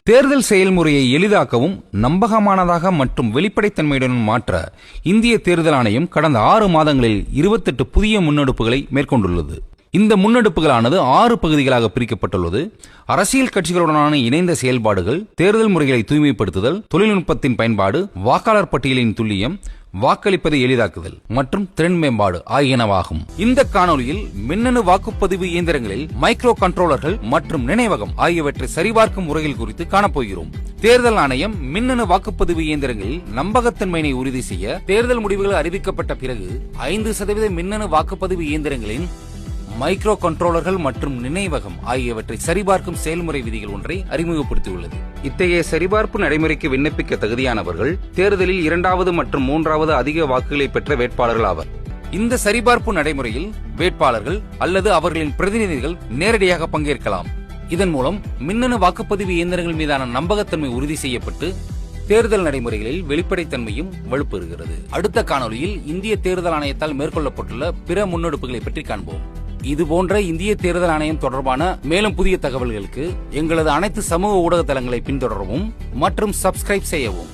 தேர்தல் செயல்முறையை எளிதாக்கவும் நம்பகமானதாக மற்றும் வெளிப்படைத்தன்மையுடன் மாற்ற இந்திய தேர்தல் ஆணையம் கடந்த 6 மாதங்களில் 28 புதிய முன்னெடுப்புகளை மேற்கொண்டுள்ளது. இந்த முன்னெடுப்புகளானது 6 பகுதிகளாக பிரிக்கப்பட்டுள்ளது. அரசியல் கட்சிகளுடனான இணைந்த செயல்பாடுகள், தேர்தல் முறைகளை தூய்மைப்படுத்துதல், தொழில்நுட்பத்தின் பயன்பாடு, வாக்காளர் பட்டியலின் துல்லியம், வாக்களிப்பதை எளிதாக்குதல் மற்றும் திறன் மேம்பாடு ஆகியனவாகும். இந்த காணொலியில் மின்னணு வாக்குப்பதிவு இயந்திரங்களில் மைக்ரோ கண்ட்ரோலர்கள் மற்றும் நினைவகம் ஆகியவற்றை சரிபார்க்கும் முறைகள் குறித்து காணப்போகிறோம். தேர்தல் ஆணையம் மின்னணு வாக்குப்பதிவு இயந்திரங்களில் நம்பகத்தன்மையை உறுதி செய்ய தேர்தல் முடிவுகள் அறிவிக்கப்பட்ட பிறகு 5% மின்னணு வாக்குப்பதிவு இயந்திரங்களின் மைக்ரோ கண்ட்ரோலர்கள் மற்றும் நினைவகம் ஆகியவற்றை சரிபார்க்கும் செயல்முறை விதிகள் ஒன்றை அறிமுகப்படுத்தியுள்ளது. இத்தகைய சரிபார்ப்பு நடைமுறைக்கு விண்ணப்பிக்க தகுதியானவர்கள் தேர்தலில் 2வது மற்றும் 3வது அதிக வாக்குகளை பெற்ற வேட்பாளர்கள் ஆவர். இந்த சரிபார்ப்பு நடைமுறையில் வேட்பாளர்கள் அல்லது அவர்களின் பிரதிநிதிகள் நேரடியாக பங்கேற்கலாம். இதன் மூலம் மின்னணு வாக்குப்பதிவு இயந்திரங்கள் மீதான நம்பகத்தன்மை உறுதி செய்யப்பட்டு தேர்தல் நடைமுறைகளில் வெளிப்படைத்தன்மையும் வலுப்பெறுகிறது. அடுத்த காணொலியில் இந்திய தேர்தல் ஆணையத்தால் மேற்கொள்ளப்பட்டுள்ள பிற முன்னெடுப்புகளை பற்றி காண்போம். இதுபோன்ற இந்திய தேர்தல் ஆணையம் தொடர்பான மேலும் புதிய தகவல்களுக்கு எங்களது அனைத்து சமூக ஊடக தளங்களை பின்தொடரவும் மற்றும் சப்ஸ்கிரைப் செய்யவும்.